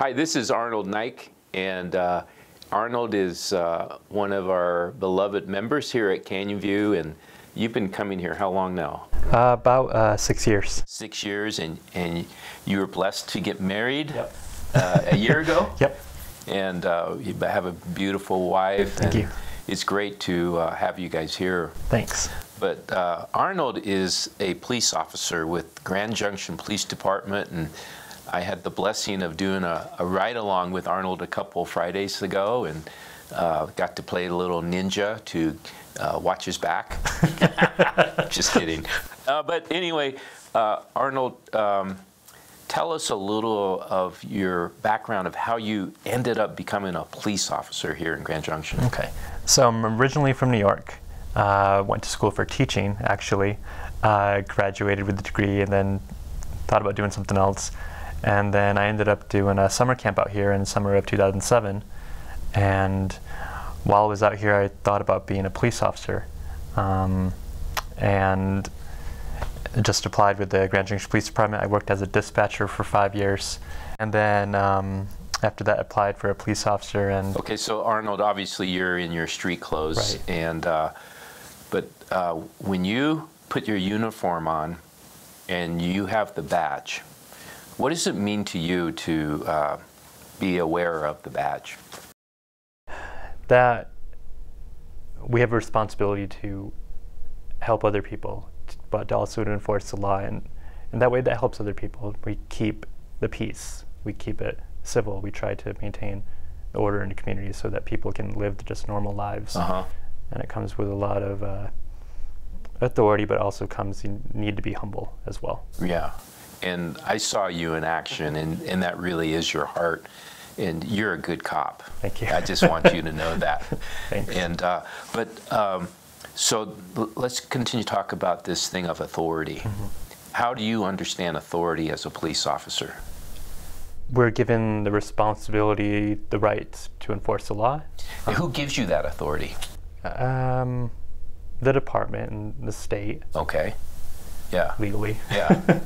Hi, this is Arnold Niak, and Arnold is one of our beloved members here at Canyon View, and you've been coming here how long now? About 6 years. 6 years, and you were blessed to get married. Yep. A year ago? Yep. And you have a beautiful wife. Thank you. It's great to have you guys here. Thanks. But Arnold is a police officer with Grand Junction Police Department, and I had the blessing of doing a ride-along with Arnold a couple Fridays ago, and got to play a little ninja to watch his back. Just kidding. But anyway, Arnold, tell us a little of your background of how you ended up becoming a police officer here in Grand Junction. Okay. So I'm originally from New York. Went to school for teaching, actually. Graduated with a degree and then thought about doing something else. And then I ended up doing a summer camp out here in the summer of 2007. And while I was out here, I thought about being a police officer. And just applied with the Grand Junction Police Department. I worked as a dispatcher for 5 years. And then after that, applied for a police officer. And okay, so Arnold, obviously you're in your street clothes. Right. And but when you put your uniform on and you have the badge, what does it mean to you to be aware of the badge? That we have a responsibility to help other people, but also to enforce the law, and that way that helps other people. We keep the peace, we keep it civil, we try to maintain the order in the community so that people can live just normal lives. And it comes with a lot of authority, but also comes, you need to be humble as well. Yeah. And I saw you in action, and that really is your heart. And you're a good cop. Thank you. I just want you to know that. Thanks. And so let's continue to talk about this thing of authority. Mm-hmm. How do you understand authority as a police officer? We're given the responsibility, the right to enforce the law. Who gives you that authority? The department and the state. Okay. Yeah. Legally. Yeah.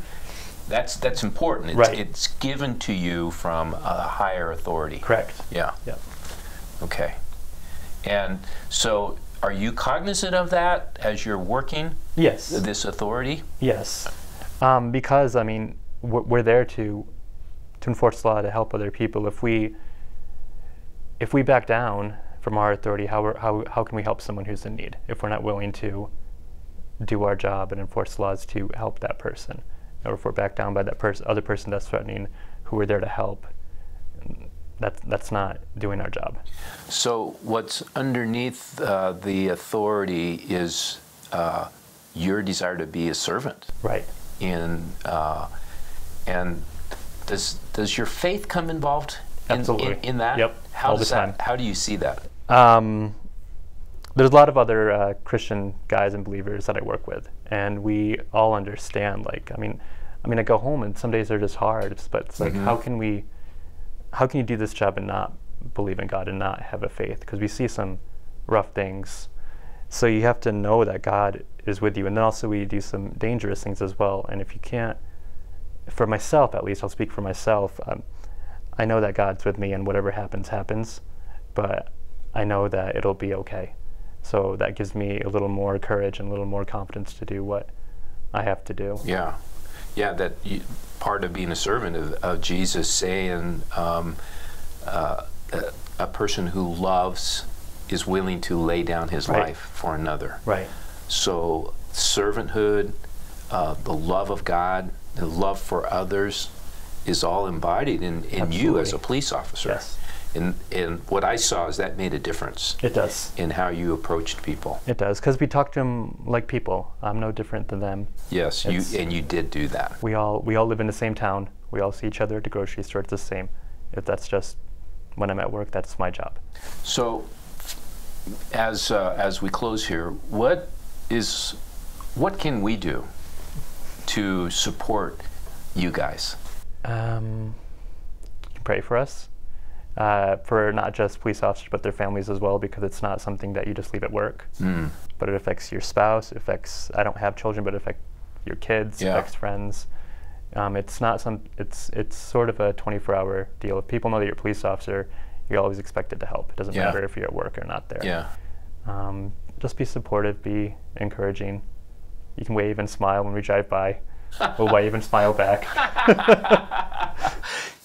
That's important. Right. It's given to you from a higher authority. Correct. Yeah. Yeah. Okay. And so are you cognizant of that as you're working? Yes. This authority? Yes. Because, I mean, we're there to enforce the law, to help other people. If we back down from our authority, how can we help someone who's in need if we're not willing to do our job and enforce laws to help that person? Or if we're back down by that other person that's threatening, who we're there to help, that's not doing our job. So what's underneath the authority is your desire to be a servant. Right. And does your faith come involved in that? Yep. All the time. How do you see that? There's a lot of other Christian guys and believers that I work with, and we all understand, like, I mean, I go home and some days are just hard, but it's like, how can you do this job and not believe in God and not have a faith? Because we see some rough things. So you have to know that God is with you. And then also we do some dangerous things as well. And if you can't, for myself at least, I'll speak for myself, I know that God's with me and whatever happens, happens. But I know that it'll be okay. So that gives me a little more courage and a little more confidence to do what I have to do. Yeah. Yeah, part of being a servant of Jesus saying a person who loves is willing to lay down his life for another. Right. So servanthood, the love of God, the love for others is all embodied in you as a police officer. Yes. And what I saw is that made a difference. It does. In how you approached people. It does, because we talk to them like people. I'm no different than them. Yes, you did do that. We all live in the same town. We all see each other at the grocery store. It's the same. If that's just when I'm at work, that's my job. So, as we close here, what can we do to support you guys? Pray for us. For not just police officers, but their families as well, because it's not something that you just leave at work. But it affects your spouse, it affects, I don't have children, but it affects your kids, affects friends. It's not it's sort of a 24-hour deal. If people know that you're a police officer, you're always expected to help. It doesn't matter if you're at work or not there. Yeah. Just be supportive, be encouraging. You can wave and smile when we drive by. We'll wave and smile back.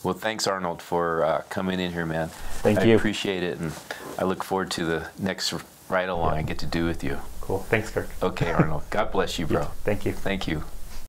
Well, thanks, Arnold, for coming in here, man. Thank you. I appreciate it, and I look forward to the next ride along I get to do with you. Cool. Thanks, Kirk. Okay, Arnold. God bless you, bro. Thank you. Thank you.